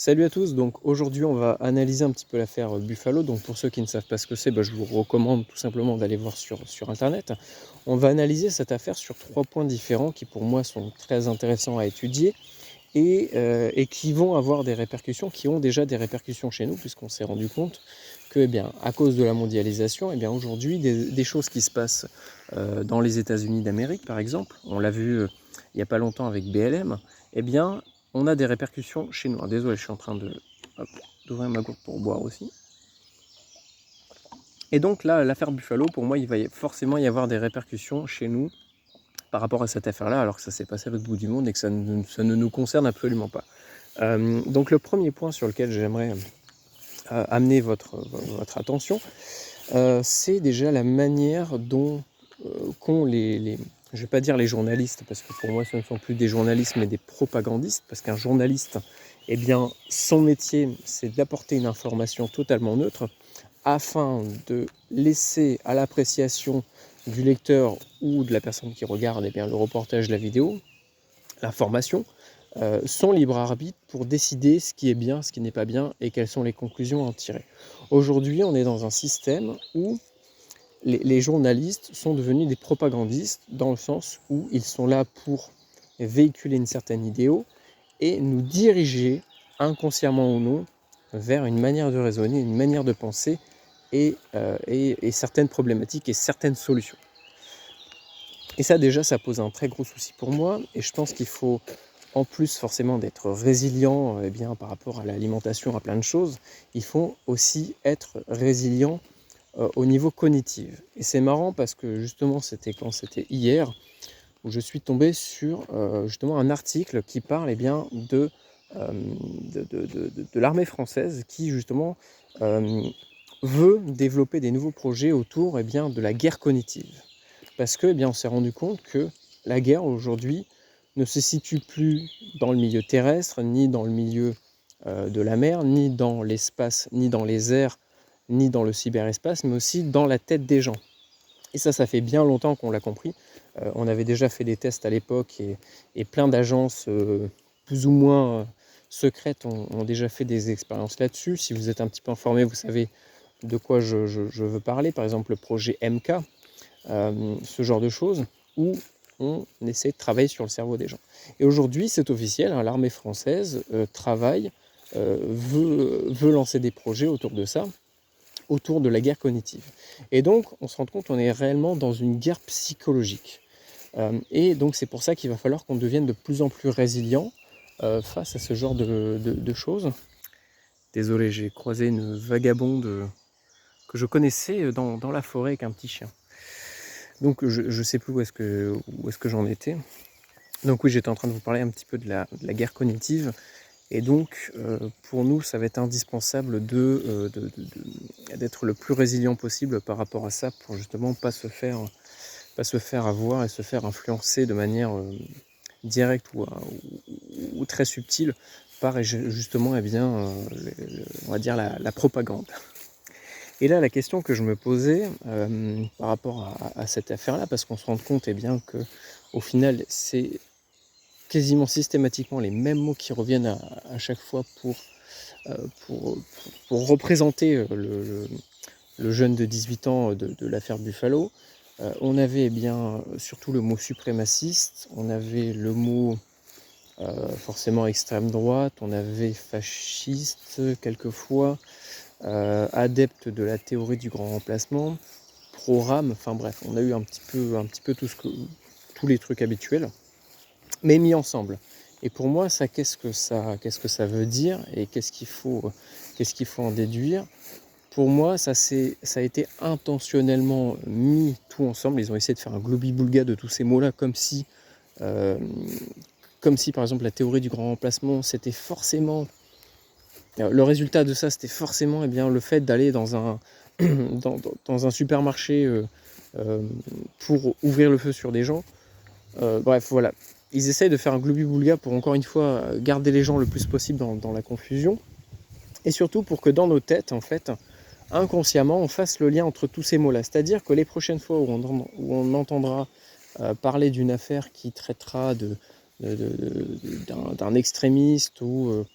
Salut à tous, donc aujourd'hui on va analyser un petit peu l'affaire Buffalo. Donc pour ceux qui ne savent pas ce que c'est, je vous recommande tout simplement d'aller voir sur internet. On va analyser cette affaire sur 3 points différents qui pour moi sont très intéressants à étudier et qui vont avoir des répercussions, qui ont déjà des répercussions chez nous, puisqu'on s'est rendu compte que à cause de la mondialisation, aujourd'hui des choses qui se passent dans les États-Unis d'Amérique par exemple, on l'a vu il n'y a pas longtemps avec BLM, on a des répercussions chez nous. Alors, désolé, je suis en train d'ouvrir ma gourde pour boire aussi. Et donc là, l'affaire Buffalo, pour moi, il va forcément y avoir des répercussions chez nous par rapport à cette affaire-là, alors que ça s'est passé à l'autre bout du monde et que ça ne nous concerne absolument pas. Donc le premier point sur lequel j'aimerais amener votre attention, c'est déjà la manière dont qu'ont je ne vais pas dire les journalistes, parce que pour moi ce ne sont plus des journalistes mais des propagandistes, parce qu'un journaliste, son métier c'est d'apporter une information totalement neutre afin de laisser à l'appréciation du lecteur ou de la personne qui regarde le reportage, la vidéo, l'information, son libre arbitre pour décider ce qui est bien, ce qui n'est pas bien et quelles sont les conclusions à en tirer. Aujourd'hui, on est dans un système où les journalistes sont devenus des propagandistes dans le sens où ils sont là pour véhiculer une certaine idéo et nous diriger, inconsciemment ou non, vers une manière de raisonner, une manière de penser et certaines problématiques et certaines solutions. Et ça déjà, ça pose un très gros souci pour moi et je pense qu'il faut, en plus forcément d'être résilient par rapport à l'alimentation, à plein de choses, il faut aussi être résilient au niveau cognitif. Et c'est marrant parce que justement, c'était hier, où je suis tombé sur justement un article qui parle de l'armée française qui justement veut développer des nouveaux projets autour de la guerre cognitive. Parce que on s'est rendu compte que la guerre aujourd'hui ne se situe plus dans le milieu terrestre, ni dans le milieu de la mer, ni dans l'espace, ni dans les airs, ni dans le cyberespace, mais aussi dans la tête des gens. Et ça fait bien longtemps qu'on l'a compris. On avait déjà fait des tests à l'époque et plein d'agences plus ou moins secrètes ont déjà fait des expériences là-dessus. Si vous êtes un petit peu informé, vous savez de quoi je veux parler. Par exemple, le projet MK, ce genre de choses, où on essaie de travailler sur le cerveau des gens. Et aujourd'hui, c'est officiel, hein, l'armée française travaille, veut lancer des projets autour de ça, autour de la guerre cognitive. Et donc, on se rend compte qu'on est réellement dans une guerre psychologique. Et donc, c'est pour ça qu'il va falloir qu'on devienne de plus en plus résilient face à ce genre de choses. Désolé, j'ai croisé une vagabonde que je connaissais dans la forêt avec un petit chien. Donc, je ne sais plus où est-ce que j'en étais. Donc oui, j'étais en train de vous parler un petit peu de la guerre cognitive. Et donc, pour nous, ça va être indispensable d'être le plus résilient possible par rapport à ça, pour justement pas se faire avoir et se faire influencer de manière directe ou très subtile par justement, on va dire la propagande. Et là, la question que je me posais par rapport à cette affaire-là, parce qu'on se rend compte que au final, c'est quasiment systématiquement les mêmes mots qui reviennent à chaque fois pour représenter le jeune de 18 ans de l'affaire Buffalo. On avait surtout le mot suprémaciste, on avait le mot forcément extrême droite, on avait fasciste quelquefois, adepte de la théorie du grand remplacement, pro-RAM, enfin bref, on a eu un petit peu tous les trucs habituels, mais mis ensemble. Et pour moi, ça, qu'est-ce que ça veut dire et qu'est-ce qu'il faut en déduire? Pour moi, ça a été intentionnellement mis tout ensemble. Ils ont essayé de faire un globi-boulga de tous ces mots-là, comme si par exemple la théorie du grand remplacement, c'était forcément... Le résultat de ça, c'était forcément le fait d'aller dans un supermarché pour ouvrir le feu sur des gens. Bref, voilà. Ils essayent de faire un globi-boulga pour, encore une fois, garder les gens le plus possible dans la confusion. Et surtout pour que dans nos têtes, en fait, inconsciemment, on fasse le lien entre tous ces mots-là. C'est-à-dire que les prochaines fois où on entendra parler d'une affaire qui traitera d'un extrémiste ou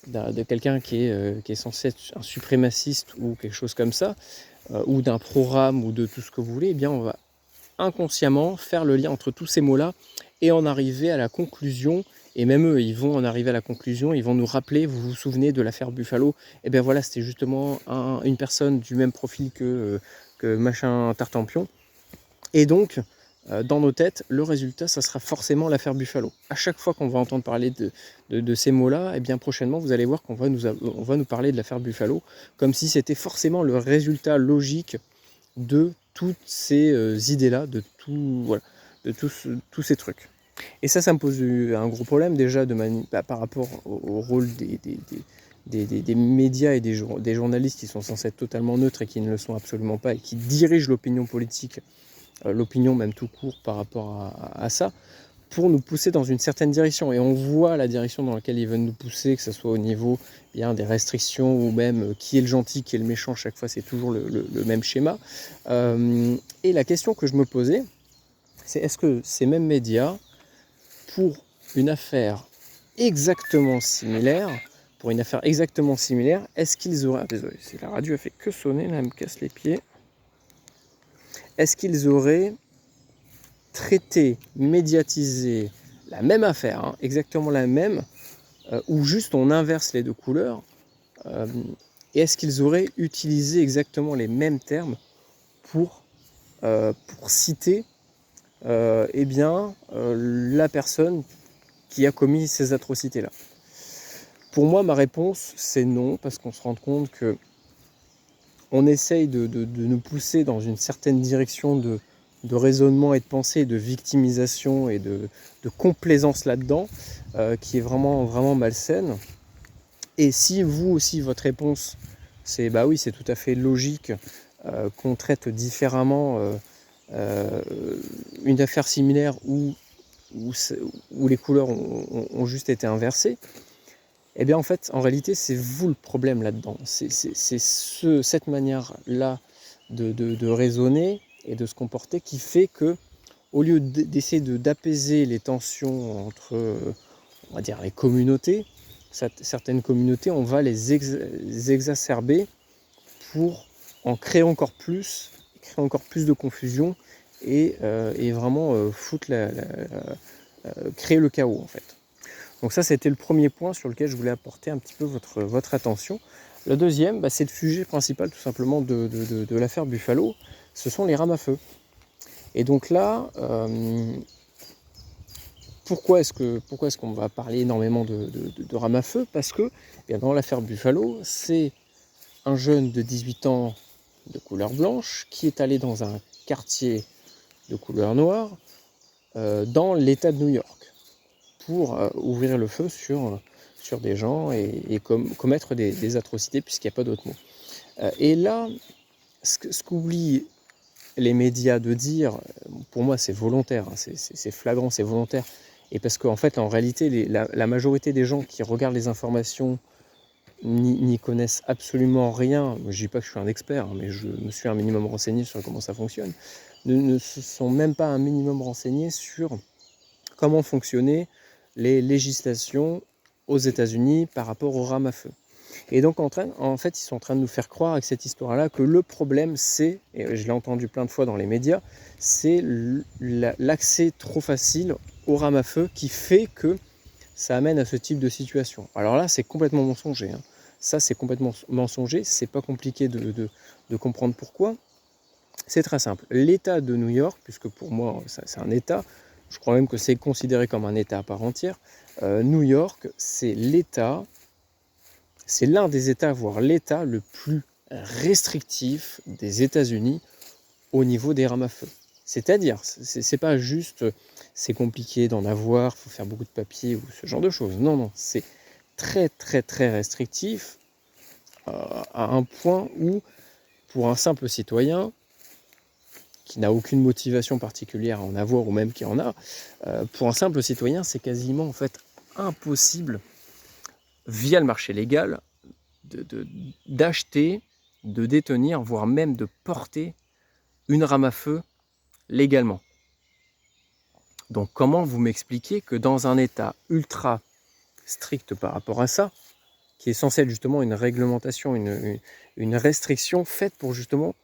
de quelqu'un qui est censé être un suprémaciste ou quelque chose comme ça, ou d'un programme ou de tout ce que vous voulez, eh bien on va inconsciemment faire le lien entre tous ces mots-là et en arriver à la conclusion. Et même eux, ils vont en arriver à la conclusion, ils vont nous rappeler, vous vous souvenez de l'affaire Buffalo, et bien voilà, c'était justement une personne du même profil que machin Tartampion. Et donc, dans nos têtes, le résultat, ça sera forcément l'affaire Buffalo. À chaque fois qu'on va entendre parler de ces mots-là, et bien prochainement, vous allez voir qu'on va nous parler de l'affaire Buffalo, comme si c'était forcément le résultat logique de toutes ces idées-là, de tout, voilà, de tous ces trucs. Et ça me pose un gros problème déjà par rapport au rôle des médias et des journalistes qui sont censés être totalement neutres et qui ne le sont absolument pas et qui dirigent l'opinion politique, l'opinion même tout court par rapport à ça, pour nous pousser dans une certaine direction. Et on voit la direction dans laquelle ils veulent nous pousser, que ce soit au niveau bien des restrictions ou même qui est le gentil, qui est le méchant, chaque fois c'est toujours le même schéma. Et la question que je me posais, c'est est-ce que ces mêmes médias, pour une affaire exactement similaire, est-ce qu'ils auraient... Ah, désolé, c'est la radio, elle fait que sonner, là, elle me casse les pieds. Est-ce qu'ils auraient traité, médiatisé la même affaire, hein, exactement la même, ou juste on inverse les deux couleurs, et est-ce qu'ils auraient utilisé exactement les mêmes termes pour citer la personne qui a commis ces atrocités-là? Pour moi, ma réponse, c'est non, parce qu'on se rend compte que on essaye de nous pousser dans une certaine direction de raisonnement et de pensée, de victimisation et de complaisance là-dedans, qui est vraiment, vraiment malsaine. Et si vous aussi, votre réponse, c'est bah oui, c'est tout à fait logique qu'on traite différemment une affaire similaire où les couleurs ont juste été inversées, eh bien en fait, en réalité, c'est vous le problème là-dedans. C'est cette manière-là de raisonner et de se comporter qui fait que, au lieu d'essayer d'apaiser les tensions entre, on va dire, les communautés, certaines communautés, on va les exacerber pour en créer encore plus de confusion et vraiment créer le chaos en fait. Donc ça, c'était le premier point sur lequel je voulais apporter un petit peu votre attention. Le deuxième, c'est le sujet principal tout simplement de l'affaire Buffalo, ce sont les rames à feu. Et donc là, pourquoi est-ce qu'on va parler énormément de rames à feu? Parce que bien, dans l'affaire Buffalo, c'est un jeune de 18 ans de couleur blanche qui est allé dans un quartier de couleur noire dans l'État de New York pour ouvrir le feu sur des gens et commettre des atrocités, puisqu'il n'y a pas d'autre mot. Et là, ce qu'oublient les médias de dire, pour moi c'est volontaire, hein, c'est flagrant, c'est volontaire, et parce qu'en fait, en réalité, la majorité des gens qui regardent les informations n'y connaissent absolument rien. Je ne dis pas que je suis un expert, hein, mais je me suis un minimum renseigné sur comment ça fonctionne, ne se sont même pas un minimum renseignés sur comment fonctionnaient les législations aux États-Unis par rapport aux rames à feu. Et donc en fait, ils sont en train de nous faire croire avec cette histoire-là que le problème c'est, et je l'ai entendu plein de fois dans les médias, c'est l'accès trop facile aux rames à feu qui fait que ça amène à ce type de situation. Alors là, c'est complètement mensonger. Hein. Ça, c'est complètement mensonger. C'est pas compliqué de comprendre pourquoi. C'est très simple. L'État de New York, puisque pour moi, c'est un État, je crois même que c'est considéré comme un État à part entière. New York, c'est l'État, c'est l'un des États, voire l'État le plus restrictif des États-Unis au niveau des rames à feu. C'est-à-dire, c'est pas juste c'est compliqué d'en avoir, il faut faire beaucoup de papiers ou ce genre de choses. Non, non, c'est très très très restrictif à un point où, pour un simple citoyen, qui n'a aucune motivation particulière à en avoir ou même qui en a, pour un simple citoyen, c'est quasiment en fait impossible, via le marché légal, d'acheter, de détenir, voire même de porter une rame à feu légalement. Donc comment vous m'expliquez que dans un état ultra strict par rapport à ça, qui est censé être justement une réglementation, une restriction faite pour justement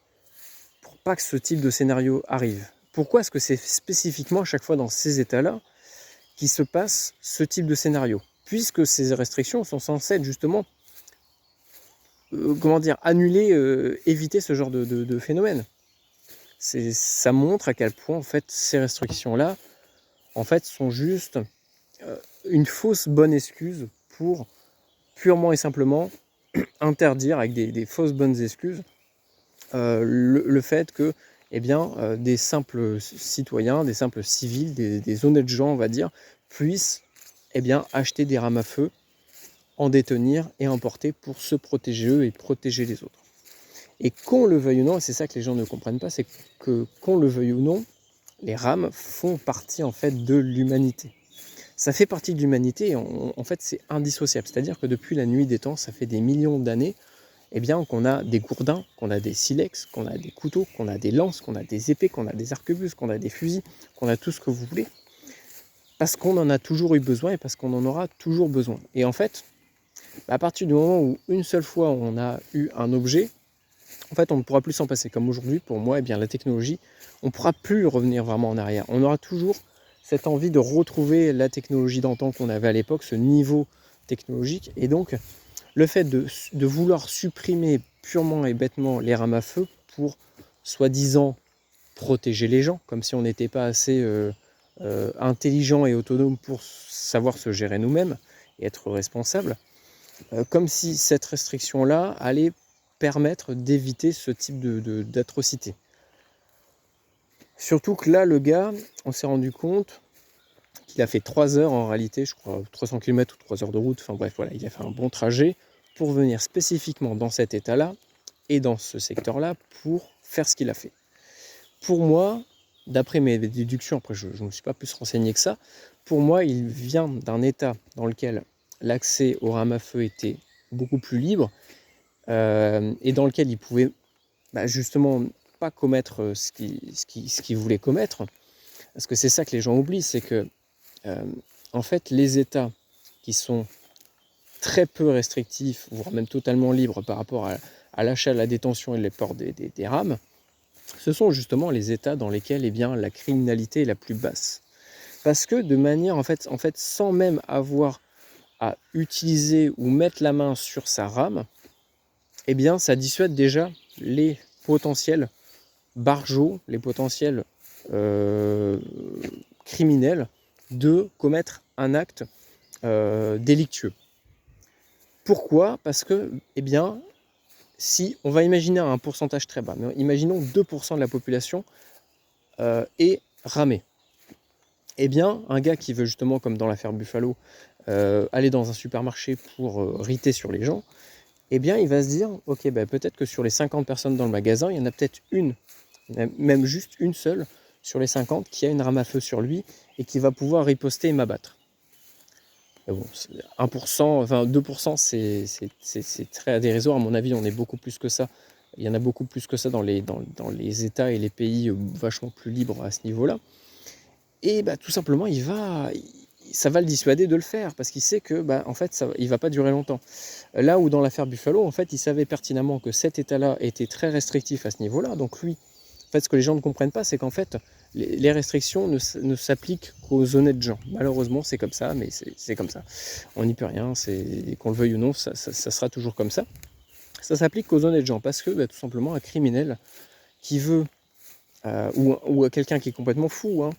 pour pas que ce type de scénario arrive. Pourquoi est-ce que c'est spécifiquement à chaque fois dans ces états-là qu'il se passe ce type de scénario? Puisque ces restrictions sont censées être justement, annuler, éviter ce genre de phénomène. Ça montre à quel point en fait ces restrictions-là en fait sont juste une fausse bonne excuse pour purement et simplement interdire avec des fausses bonnes excuses le fait que des simples citoyens, des simples civils, des honnêtes gens on va dire, puissent acheter des rames à feu, en détenir et emporter pour se protéger eux et protéger les autres. Et qu'on le veuille ou non, et c'est ça que les gens ne comprennent pas, c'est que qu'on le veuille ou non, les rames font partie en fait de l'humanité. Ça fait partie de l'humanité et en fait c'est indissociable. C'est-à-dire que depuis la nuit des temps, ça fait des millions d'années, qu'on a des gourdins, qu'on a des silex, qu'on a des couteaux, qu'on a des lances, qu'on a des épées, qu'on a des arquebuses, qu'on a des fusils, qu'on a tout ce que vous voulez. Parce qu'on en a toujours eu besoin et parce qu'on en aura toujours besoin. Et en fait, à partir du moment où une seule fois on a eu un objet, en fait, on ne pourra plus s'en passer. Comme aujourd'hui, pour moi, la technologie, on ne pourra plus revenir vraiment en arrière. On aura toujours cette envie de retrouver la technologie d'antan qu'on avait à l'époque, ce niveau technologique. Et donc, le fait de vouloir supprimer purement et bêtement les rames à feu pour, soi-disant, protéger les gens, comme si on n'était pas assez intelligent et autonome pour savoir se gérer nous-mêmes et être responsable, comme si cette restriction-là allait permettre d'éviter ce type d'atrocité. Surtout que là, le gars, on s'est rendu compte qu'il a fait 3 heures en réalité, je crois 300 km ou 3 heures de route, enfin bref, voilà, il a fait un bon trajet pour venir spécifiquement dans cet état-là et dans ce secteur-là pour faire ce qu'il a fait. Pour moi, d'après mes déductions, après je ne me suis pas plus renseigné que ça, pour moi, il vient d'un état dans lequel l'accès aux rames à feu était beaucoup plus libre, et dans lequel il pouvait justement pas commettre ce qu'il voulait commettre, parce que c'est ça que les gens oublient, c'est que en fait les États qui sont très peu restrictifs, voire même totalement libres par rapport à l'achat, la détention et le port des rames, ce sont justement les États dans lesquels la criminalité est la plus basse. Parce que de manière, en fait sans même avoir à utiliser ou mettre la main sur sa rame, ça dissuade déjà les potentiels barjots, les potentiels criminels de commettre un acte délictueux. Pourquoi ? Parce que, si on va imaginer un pourcentage très bas, mais imaginons 2% de la population est ramée. Un gars qui veut justement, comme dans l'affaire Buffalo, aller dans un supermarché pour riter sur les gens, il va se dire, ok, peut-être que sur les 50 personnes dans le magasin, il y en a peut-être une, même juste une seule, sur les 50, qui a une rame à feu sur lui et qui va pouvoir riposter et m'abattre. Bon, 1%, enfin 2%, c'est très dérisoire. À mon avis, on est beaucoup plus que ça. Il y en a beaucoup plus que ça dans les États et les pays vachement plus libres à ce niveau-là. Et tout simplement, ça va le dissuader de le faire parce qu'il sait que en fait, il va pas durer longtemps. Là où dans l'affaire Buffalo, en fait, il savait pertinemment que cet État-là était très restrictif à ce niveau-là. Donc lui, en fait, ce que les gens ne comprennent pas, c'est qu'en fait, les restrictions ne s'appliquent qu'aux honnêtes gens. Malheureusement, c'est comme ça, mais c'est comme ça. On n'y peut rien, qu'on le veuille ou non, ça sera toujours comme ça. Ça s'applique qu'aux honnêtes gens, parce que tout simplement, un criminel qui veut, ou quelqu'un qui est complètement fou,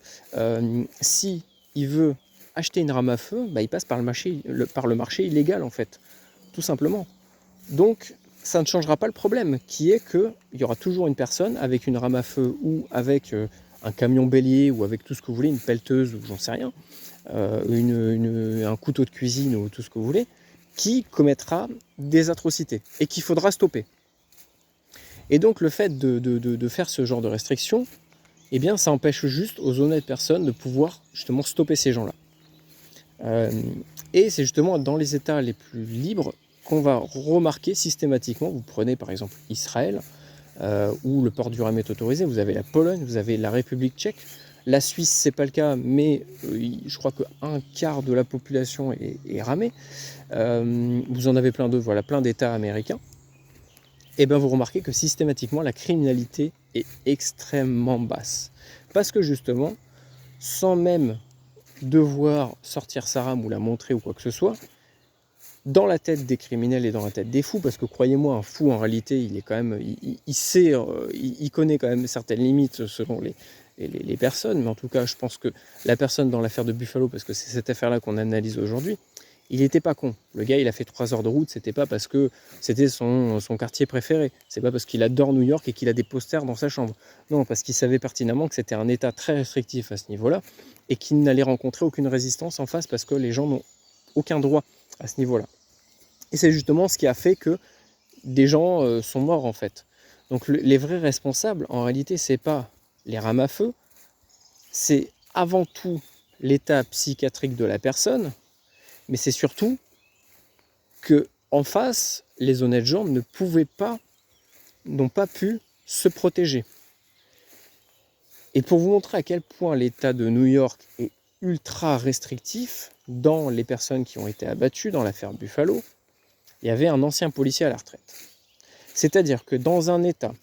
si il veut acheter une rame à feu, il passe par le marché illégal, en fait, tout simplement. Donc, ça ne changera pas le problème, qui est qu'il y aura toujours une personne avec une rame à feu ou avec un camion bélier ou avec tout ce que vous voulez, une pelleteuse ou j'en sais rien, un couteau de cuisine ou tout ce que vous voulez, qui commettra des atrocités et qu'il faudra stopper. Et donc le fait de faire ce genre de restrictions, ça empêche juste aux honnêtes personnes de pouvoir justement stopper ces gens-là. Et c'est justement dans les États les plus libres qu'on va remarquer systématiquement, vous prenez par exemple Israël, où le port du rame est autorisé, vous avez la Pologne, vous avez la République tchèque. La Suisse, c'est pas le cas, mais je crois qu'un quart de la population est ramée. Vous en avez plein d'autres, voilà, plein d'États américains. Et bien vous remarquez que systématiquement la criminalité est extrêmement basse. Parce que justement, sans même devoir sortir sa rame ou la montrer ou quoi que ce soit, dans la tête des criminels et dans la tête des fous, parce que croyez-moi, un fou en réalité, il est quand même, il sait, il connaît quand même certaines limites selon les personnes, mais en tout cas, je pense que la personne dans l'affaire de Buffalo, parce que c'est cette affaire-là qu'on analyse aujourd'hui, il n'était pas con. Le gars, il a fait 3 heures de route, c'était pas parce que c'était son quartier préféré. C'est pas parce qu'il adore New York et qu'il a des posters dans sa chambre. Non, parce qu'il savait pertinemment que c'était un État très restrictif à ce niveau-là et qu'il n'allait rencontrer aucune résistance en face parce que les gens n'ont aucun droit à ce niveau-là. Et c'est justement ce qui a fait que des gens sont morts en fait. Donc les vrais responsables, en réalité, c'est pas les rames à feu, c'est avant tout l'état psychiatrique de la personne, mais c'est surtout que en face, les honnêtes gens n'ont pas pu se protéger. Et pour vous montrer à quel point l'État de New York est ultra restrictif dans les personnes qui ont été abattues dans l'affaire Buffalo, il y avait un ancien policier à la retraite. C'est-à-dire que dans un État,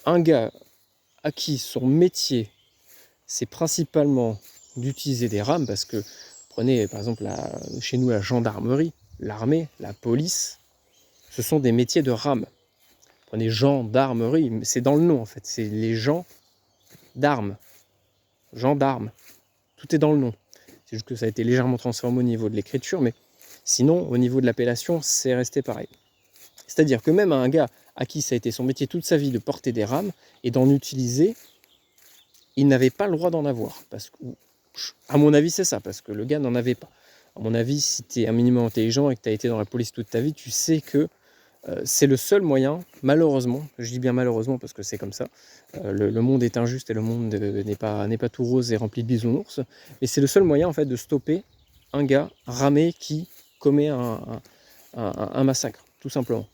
un gars à qui son métier, c'est principalement d'utiliser des rames, parce que prenez par exemple chez nous la gendarmerie, l'armée, la police, ce sont des métiers de rames. Prenez gendarmerie, c'est dans le nom en fait, c'est les gens d'armes, gendarmes, tout est dans le nom. C'est juste que ça a été légèrement transformé au niveau de l'écriture, mais sinon au niveau de l'appellation, c'est resté pareil. C'est-à-dire que même un gars à qui ça a été son métier toute sa vie de porter des rames et d'en utiliser, il n'avait pas le droit d'en avoir. Parce que, à mon avis, c'est ça, parce que le gars n'en avait pas. À mon avis, si tu es un minimum intelligent et que tu as été dans la police toute ta vie, tu sais que c'est le seul moyen, malheureusement, je dis bien malheureusement parce que c'est comme ça, le monde est injuste et le monde n'est pas tout rose et rempli de bisounours, mais c'est le seul moyen en fait de stopper un gars ramé qui commet un massacre, tout simplement.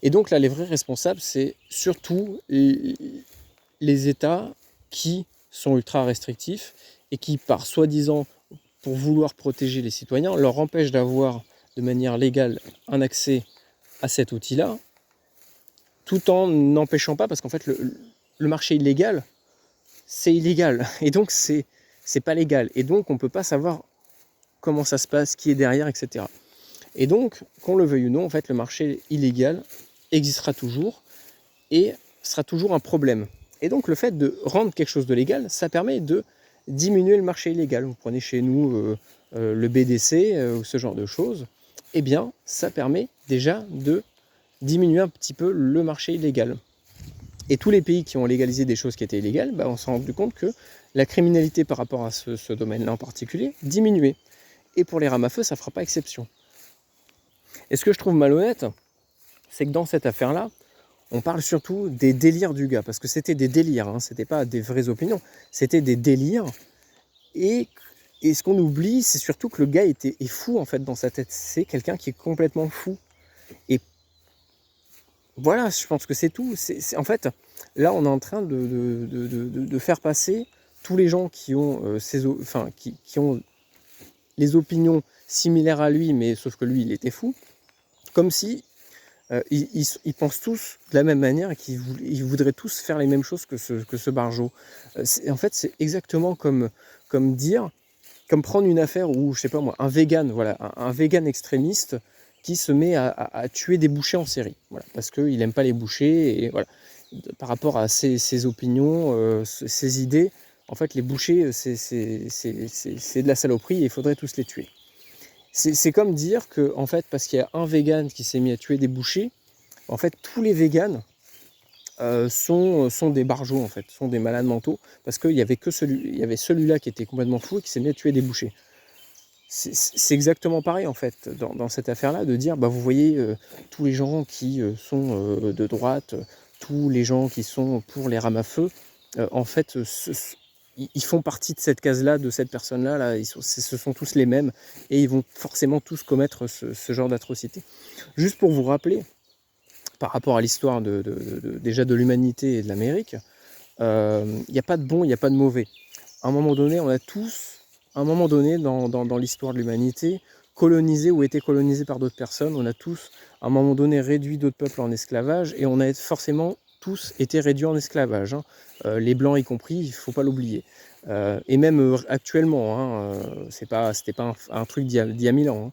Et donc là, les vrais responsables, c'est surtout les États qui sont ultra restrictifs et qui, par soi-disant, pour vouloir protéger les citoyens, leur empêchent d'avoir de manière légale un accès à cet outil-là, tout en n'empêchant pas, parce qu'en fait, le marché illégal, c'est illégal, et donc c'est pas légal, et donc on ne peut pas savoir comment ça se passe, qui est derrière, etc. Et donc, qu'on le veuille ou non, en fait, le marché illégal existera toujours et sera toujours un problème. Et donc, le fait de rendre quelque chose de légal, ça permet de diminuer le marché illégal. Vous prenez chez nous le BDC ou ce genre de choses, eh bien, ça permet déjà de diminuer un petit peu le marché illégal. Et tous les pays qui ont légalisé des choses qui étaient illégales, on s'est rendu compte que la criminalité par rapport à ce domaine-là en particulier diminuait. Et pour les rames à feu, ça ne fera pas exception. Et ce que je trouve malhonnête, c'est que dans cette affaire-là, on parle surtout des délires du gars, parce que c'était des délires, hein, c'était pas des vraies opinions, c'était des délires. Et ce qu'on oublie, c'est surtout que le gars est fou en fait dans sa tête. C'est quelqu'un qui est complètement fou. Et voilà, je pense que c'est tout. En fait, là, on est en train de faire passer tous les gens qui ont, qui ont les opinions similaires à lui, mais sauf que lui, il était fou, comme si ils pensent tous de la même manière et qu'ils voudraient tous faire les mêmes choses que ce Barjot. En fait, c'est exactement comme prendre une affaire où, je sais pas moi, un vegan, voilà, un vegan extrémiste qui se met à tuer des bouchers en série, voilà, parce qu'il n'aime pas les bouchers, et voilà. Par rapport à ses opinions, ses idées, en fait, les bouchers, c'est de la saloperie et il faudrait tous les tuer. C'est comme dire que, en fait, parce qu'il y a un vegan qui s'est mis à tuer des bouchers, en fait, tous les végans sont des barjots, en fait, sont des malades mentaux, parce qu'il y avait celui-là qui était complètement fou et qui s'est mis à tuer des bouchers. C'est exactement pareil, en fait, dans cette affaire-là, de dire, vous voyez, tous les gens qui sont de droite, tous les gens qui sont pour les rames à feu, en fait, ils font partie de cette case-là, de cette personne-là, ce sont tous les mêmes, et ils vont forcément tous commettre ce genre d'atrocité. Juste pour vous rappeler, par rapport à l'histoire déjà de l'humanité et de l'Amérique, il n'y a pas de bon, il n'y a pas de mauvais. À un moment donné, on a tous, à un moment donné dans l'histoire de l'humanité, colonisé ou été colonisé par d'autres personnes. On a tous, à un moment donné, réduit d'autres peuples en esclavage et on a forcément tous été réduits en esclavage, hein. Les Blancs y compris, il ne faut pas l'oublier. Et même actuellement, hein, c'était pas un truc d'il y a 1000 ans, hein.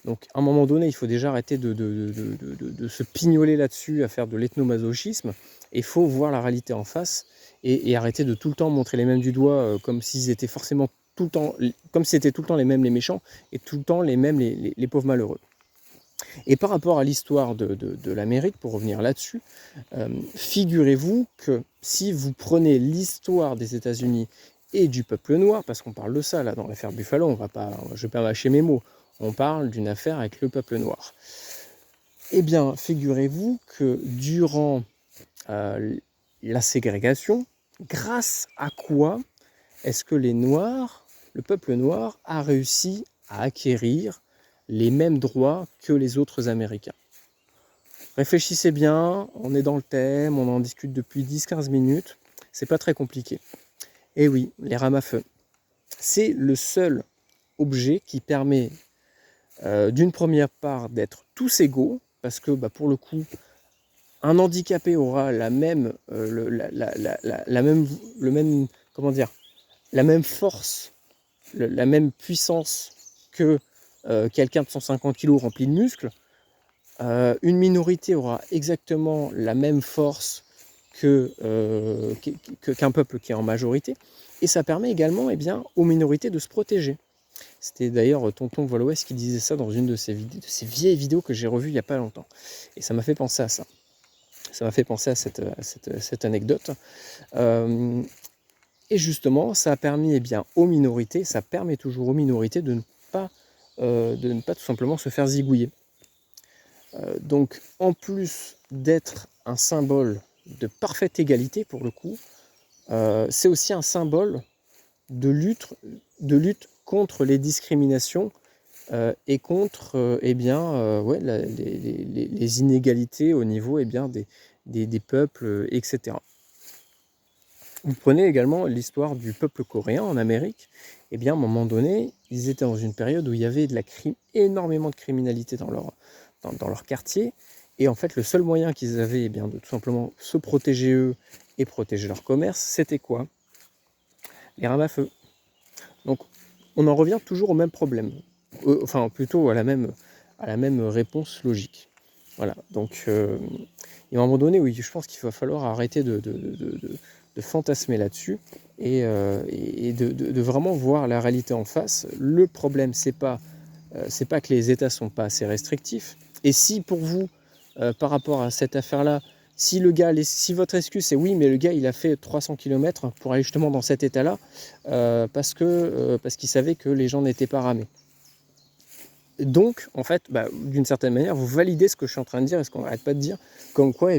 Donc à un moment donné, il faut déjà arrêter de se pignoler là-dessus, à faire de l'ethnomasochisme. Il faut voir la réalité en face et arrêter de tout le temps montrer les mêmes du doigt comme s'ils étaient forcément tout le temps, comme si c'était tout le temps les mêmes les méchants et tout le temps les mêmes les pauvres malheureux. Et par rapport à l'histoire de l'Amérique, pour revenir là-dessus, figurez-vous que si vous prenez l'histoire des États-Unis et du peuple noir, parce qu'on parle de ça là dans l'affaire Buffalo, je ne vais pas mâcher mes mots, on parle d'une affaire avec le peuple noir. Eh bien, figurez-vous que durant la ségrégation, grâce à quoi est-ce que le peuple noir a réussi à acquérir les mêmes droits que les autres Américains? Réfléchissez bien, on est dans le thème, on en discute depuis 10-15 minutes, c'est pas très compliqué. Et oui, les rames à feu. C'est le seul objet qui permet d'une première part d'être tous égaux, parce que pour le coup, un handicapé aura la même force, la même puissance que quelqu'un de 150 kg rempli de muscles. Une minorité aura exactement la même force qu'un peuple qui est en majorité. Et ça permet également aux minorités de se protéger. C'était d'ailleurs Tonton Valoès qui disait ça dans une de ces vieilles vidéos que j'ai revues il n'y a pas longtemps. Et ça m'a fait penser à ça. Ça m'a fait penser à cette anecdote. Et justement, ça a permis aux minorités, ça permet toujours aux minorités de ne pas tout simplement se faire zigouiller. Donc, en plus d'être un symbole de parfaite égalité, pour le coup, c'est aussi un symbole de lutte contre les discriminations et contre les inégalités au niveau des peuples, etc. Vous prenez également l'histoire du peuple coréen en Amérique. À un moment donné, ils étaient dans une période où il y avait énormément de criminalité dans leur quartier. Et en fait, le seul moyen qu'ils avaient de tout simplement se protéger eux et protéger leur commerce, c'était quoi? Les rames à feu. Donc, on en revient toujours au même problème. Enfin, plutôt à la même réponse logique. Voilà. Donc, à un moment donné, oui, je pense qu'il va falloir arrêter de fantasmer là-dessus et de vraiment voir la réalité en face. Le problème, c'est pas que les États sont pas assez restrictifs. Et si pour vous, par rapport à cette affaire-là, si votre excuse c'est oui, mais le gars il a fait 300 km pour aller justement dans cet état-là, parce qu'il savait que les gens n'étaient pas ramés. Donc, en fait, d'une certaine manière, vous validez ce que je suis en train de dire et ce qu'on n'arrête pas de dire, comme quoi,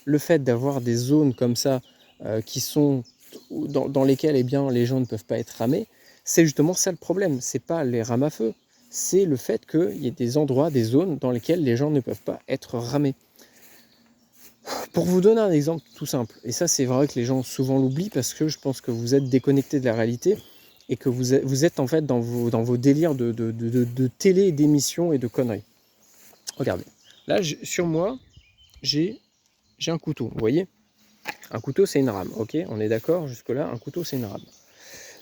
le fait d'avoir des zones comme ça, qui sont dans lesquelles les gens ne peuvent pas être ramés, c'est justement ça le problème. C'est pas les rames à feu, c'est le fait qu'il y ait des endroits, des zones dans lesquelles les gens ne peuvent pas être ramés. Pour vous donner un exemple tout simple, et ça c'est vrai que les gens souvent l'oublient parce que je pense que vous êtes déconnectés de la réalité et que vous êtes en fait dans vos délires de télé, d'émissions et de conneries. Regardez, là sur moi j'ai un couteau, vous voyez? Un couteau c'est une rame, ok? On est d'accord jusque là, un couteau c'est une rame.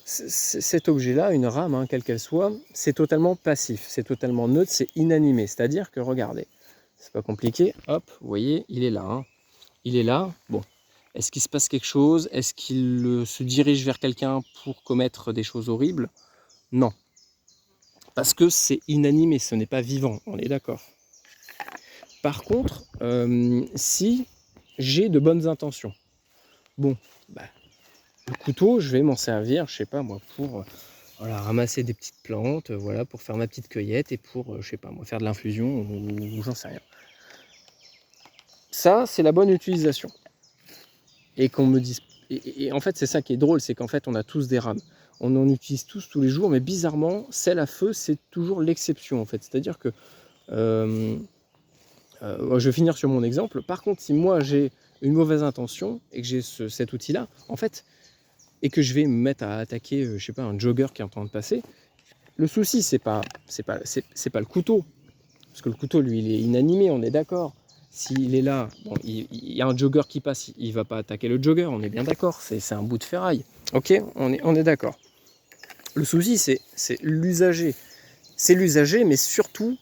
Cet objet-là, une rame, quelle qu'elle soit, c'est totalement passif, c'est totalement neutre, c'est inanimé. C'est-à-dire que, regardez, c'est pas compliqué, hop, vous voyez, il est là. Il est là, bon. Est-ce qu'il se passe quelque chose? Est-ce qu'il se dirige vers quelqu'un pour commettre des choses horribles? Non. Parce que c'est inanimé, ce n'est pas vivant, on est d'accord. Par contre, si j'ai de bonnes intentions, bon, le couteau, je vais m'en servir, je sais pas moi, pour ramasser des petites plantes, pour faire ma petite cueillette et pour, je sais pas moi, faire de l'infusion ou j'en sais rien. Ça, c'est la bonne utilisation. Et qu'on me dise. Et en fait, c'est ça qui est drôle, c'est qu'en fait, on a tous des rames. On en utilise tous les jours, mais bizarrement, celle à feu, c'est toujours l'exception, en fait. C'est-à-dire que je vais finir sur mon exemple. Par contre, si moi j'ai une mauvaise intention et que j'ai cet outil-là, en fait, et que je vais me mettre à attaquer, je sais pas, un jogger qui est en train de passer, le souci, c'est pas le couteau. Parce que le couteau, lui, il est inanimé, on est d'accord. S'il est là, bon, il y a un jogger qui passe, il ne va pas attaquer le jogger, on est bien d'accord. C'est un bout de ferraille. Ok, on est d'accord. Le souci, c'est l'usager. C'est l'usager, mais surtout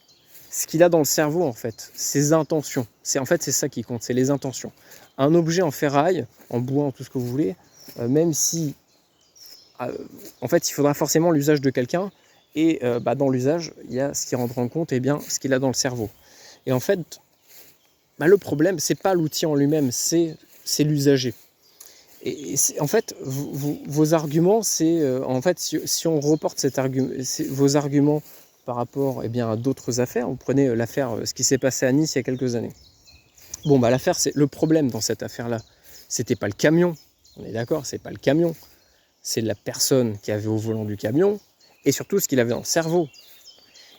ce qu'il a dans le cerveau, en fait. Ses intentions. En fait, c'est ça qui compte, c'est les intentions. Un objet en ferraille, en bois, en tout ce que vous voulez, même si... en fait, il faudra forcément l'usage de quelqu'un. Et dans l'usage, il y a ce qui rendra en compte, ce qu'il a dans le cerveau. Et en fait, le problème, c'est pas l'outil en lui-même, c'est l'usager. Et en fait, vos arguments, c'est en fait, si on reporte vos arguments par rapport à d'autres affaires, vous prenez l'affaire, ce qui s'est passé à Nice il y a quelques années. Bon, l'affaire, c'est le problème dans cette affaire-là. C'était pas le camion, on est d'accord, c'est pas le camion, c'est la personne qui avait au volant du camion et surtout ce qu'il avait dans le cerveau.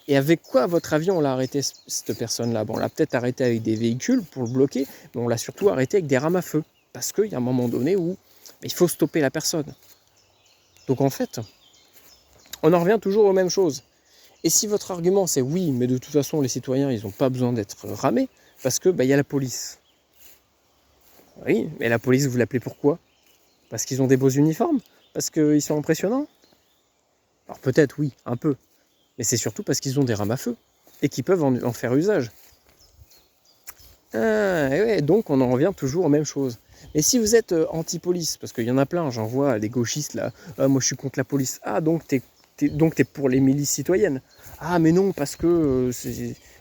Et avec quoi, à votre avis, on l'a arrêté, cette personne-là? Bon, on l'a peut-être arrêté avec des véhicules pour le bloquer, mais on l'a surtout arrêté avec des rames à feu. Parce qu'il y a un moment donné où il faut stopper la personne. Donc en fait, on en revient toujours aux mêmes choses. Et si votre argument c'est oui, mais de toute façon les citoyens ils n'ont pas besoin d'être ramés, parce que y a la police. Oui, mais la police vous l'appelez pourquoi? Parce qu'ils ont des beaux uniformes? Parce qu'ils sont impressionnants? Alors peut-être oui, un peu. Mais c'est surtout parce qu'ils ont des rames à feu et qu'ils peuvent en faire usage. Donc on en revient toujours aux mêmes choses. Mais si vous êtes anti-police, parce qu'il y en a plein, j'en vois les gauchistes là, moi je suis contre la police. Ah, donc t'es pour les milices citoyennes. Ah, mais non, parce que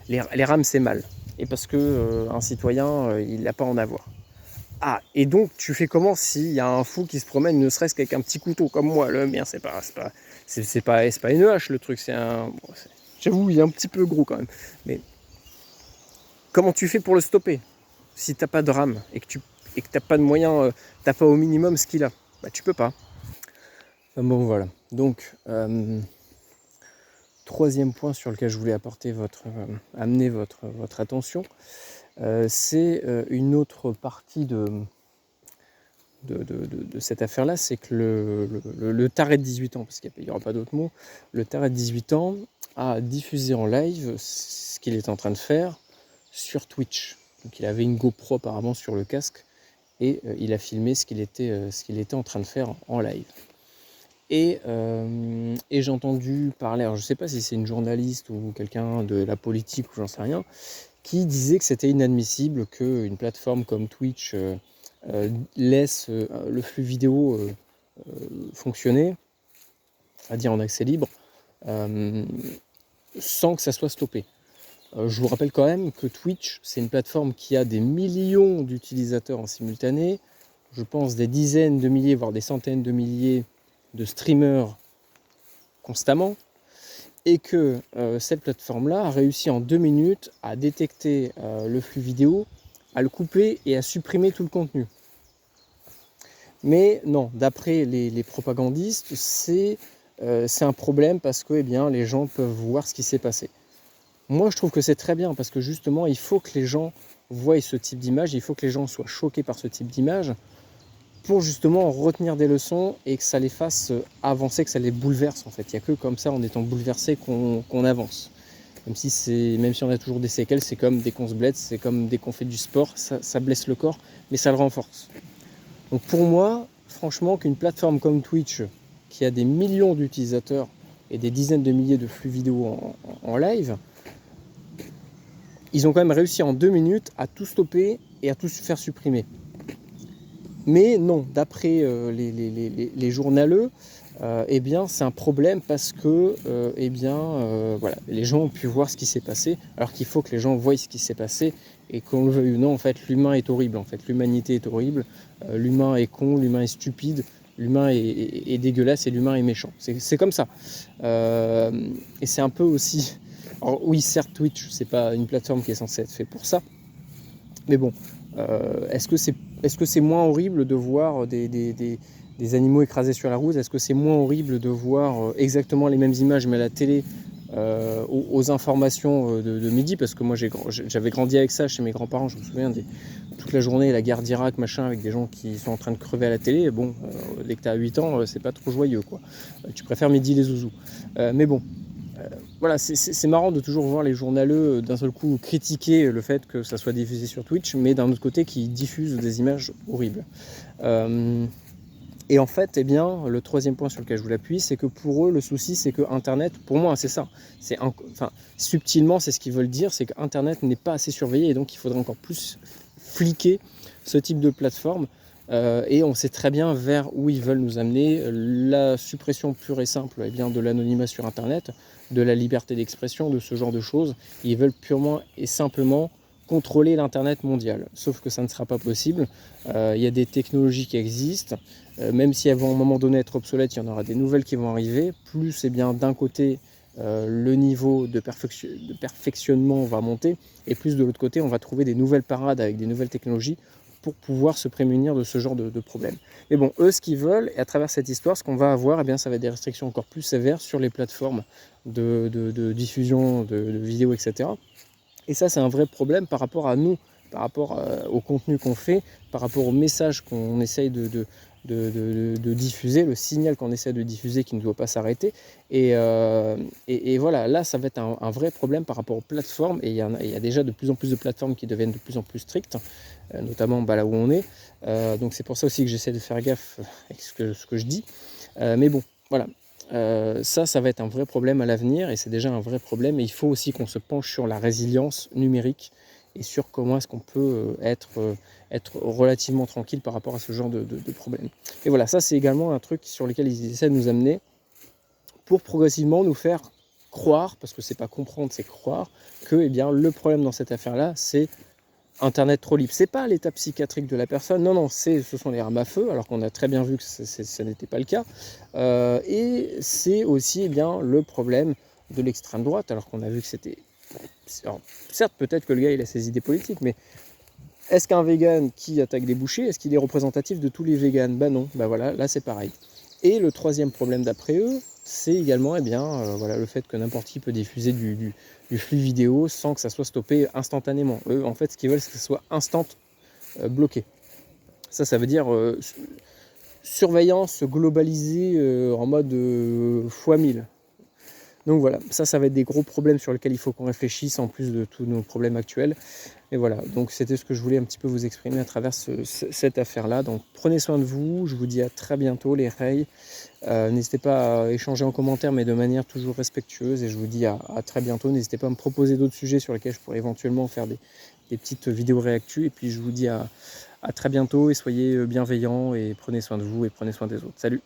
les rames c'est mal. Et parce que un citoyen, il n'a pas à en avoir. Ah, et donc tu fais comment s'il y a un fou qui se promène, ne serait-ce qu'avec un petit couteau comme moi? Le mien, c'est pas une hache le truc, c'est un. Bon, j'avoue, il est un petit peu gros quand même. Mais comment tu fais pour le stopper si t'as pas de rame et que t'as pas de moyens, t'as pas au minimum ce qu'il a? Tu peux pas. Bon voilà. Donc troisième point sur lequel je voulais amener votre attention, c'est une autre partie de cette affaire-là, c'est que le taré de 18 ans, parce qu'il n'y aura pas d'autre mot, le taré de 18 ans a diffusé en live ce qu'il est en train de faire sur Twitch. Donc il avait une GoPro apparemment sur le casque et il a filmé ce qu'il était en train de faire en live. Et j'ai entendu parler, alors je ne sais pas si c'est une journaliste ou quelqu'un de la politique ou j'en sais rien, qui disait que c'était inadmissible qu'une plateforme comme Twitch laisse le flux vidéo fonctionner, à dire en accès libre, sans que ça soit stoppé. Je vous rappelle quand même que Twitch, c'est une plateforme qui a des millions d'utilisateurs en simultané, je pense des dizaines de milliers, voire des centaines de milliers de streamers constamment, et que cette plateforme-là a réussi en 2 minutes à détecter le flux vidéo, à le couper et à supprimer tout le contenu. Mais non, d'après les propagandistes, c'est un problème parce que les gens peuvent voir ce qui s'est passé. Moi, je trouve que c'est très bien parce que justement, il faut que les gens voient ce type d'image, il faut que les gens soient choqués par ce type d'image pour justement retenir des leçons et que ça les fasse avancer, que ça les bouleverse en fait. Il n'y a que comme ça, en étant bouleversé, qu'on avance. Même si on a toujours des séquelles, c'est comme dès qu'on se blesse, c'est comme dès qu'on fait du sport, ça blesse le corps, mais ça le renforce. Donc pour moi, franchement, qu'une plateforme comme Twitch, qui a des millions d'utilisateurs et des dizaines de milliers de flux vidéo en live, ils ont quand même réussi en 2 minutes à tout stopper et à tout faire supprimer. Mais non, d'après les journaleux, c'est un problème parce que les gens ont pu voir ce qui s'est passé, alors qu'il faut que les gens voient ce qui s'est passé et qu'on le veuille ou non, en fait, l'humain est horrible, en fait, l'humanité est horrible, l'humain est con, l'humain est stupide, l'humain est dégueulasse et l'humain est méchant. C'est comme ça. Et c'est un peu aussi... Alors oui, certes, Twitch, c'est pas une plateforme qui est censée être faite pour ça, mais bon, est-ce que c'est moins horrible de voir des animaux écrasés sur la route? Est-ce que c'est moins horrible de voir exactement les mêmes images mais à la télé aux informations de midi, parce que moi j'avais grandi avec ça chez mes grands-parents, je me souviens toute la journée, la guerre d'Irak, machin, avec des gens qui sont en train de crever à la télé. Bon, dès que tu as 8 ans, c'est pas trop joyeux, quoi. Tu préfères Midi les zouzous. Mais bon, voilà, c'est marrant de toujours voir les journaleux d'un seul coup critiquer le fait que ça soit diffusé sur Twitch, mais d'un autre côté qui diffusent des images horribles. Et en fait, eh bien, le troisième point sur lequel je voulais appuyer, c'est que pour eux, le souci, c'est que Internet, pour moi, c'est ça. Subtilement, c'est ce qu'ils veulent dire, c'est qu'Internet n'est pas assez surveillé, et donc il faudrait encore plus fliquer ce type de plateforme. Et on sait très bien vers où ils veulent nous amener. La suppression pure et simple, eh bien, de l'anonymat sur Internet, de la liberté d'expression, de ce genre de choses. Ils veulent purement et simplement contrôler l'Internet mondial. Sauf que ça ne sera pas possible. Il y a des technologies qui existent. Même si elles vont à un moment donné être obsolètes, il y en aura des nouvelles qui vont arriver. Plus, eh bien, d'un côté, le niveau de perfectionnement va monter, et plus de l'autre côté, on va trouver des nouvelles parades avec des nouvelles technologies pour pouvoir se prémunir de ce genre de problème. Mais bon, eux, ce qu'ils veulent, et à travers cette histoire, ce qu'on va avoir, eh bien, ça va être des restrictions encore plus sévères sur les plateformes de diffusion de vidéos, etc. Et ça, c'est un vrai problème par rapport à nous, par rapport au contenu qu'on fait, par rapport au message qu'on essaye de diffuser, le signal qu'on essaie de diffuser qui ne doit pas s'arrêter. Et voilà, là, ça va être un vrai problème par rapport aux plateformes. Et il y a déjà de plus en plus de plateformes qui deviennent de plus en plus strictes, notamment là où on est. Donc c'est pour ça aussi que j'essaie de faire gaffe avec ce que je dis. Mais bon, voilà. Ça va être un vrai problème à l'avenir, et c'est déjà un vrai problème, et il faut aussi qu'on se penche sur la résilience numérique et sur comment est-ce qu'on peut être relativement tranquille par rapport à ce genre de problème. Et voilà, ça c'est également un truc sur lequel ils essaient de nous amener pour progressivement nous faire croire, parce que c'est pas comprendre, c'est croire, que eh bien, le problème dans cette affaire-là, c'est Internet trop libre. C'est pas l'état psychiatrique de la personne, non, ce sont les armes à feu, alors qu'on a très bien vu que ça n'était pas le cas. Et c'est aussi eh bien, le problème de l'extrême droite, alors qu'on a vu que c'était... Alors, certes, peut-être que le gars il a ses idées politiques, mais est-ce qu'un vegan qui attaque des bouchers, est-ce qu'il est représentatif de tous les végans? Ben non, ben voilà, là c'est pareil. Et le troisième problème d'après eux, c'est également eh bien, voilà, le fait que n'importe qui peut diffuser du flux vidéo sans que ça soit stoppé instantanément. Eux, en fait, ce qu'ils veulent, c'est que ça soit instant bloqué. Ça veut dire surveillance globalisée en mode x1000. Donc voilà, ça va être des gros problèmes sur lesquels il faut qu'on réfléchisse en plus de tous nos problèmes actuels. Et voilà, donc c'était ce que je voulais un petit peu vous exprimer à travers cette affaire-là. Donc prenez soin de vous, je vous dis à très bientôt les rails. N'hésitez pas à échanger en commentaire, mais de manière toujours respectueuse, et je vous dis à très bientôt. N'hésitez pas à me proposer d'autres sujets sur lesquels je pourrais éventuellement faire des petites vidéos réactu, et puis je vous dis à très bientôt, et soyez bienveillants, et prenez soin de vous, et prenez soin des autres. Salut!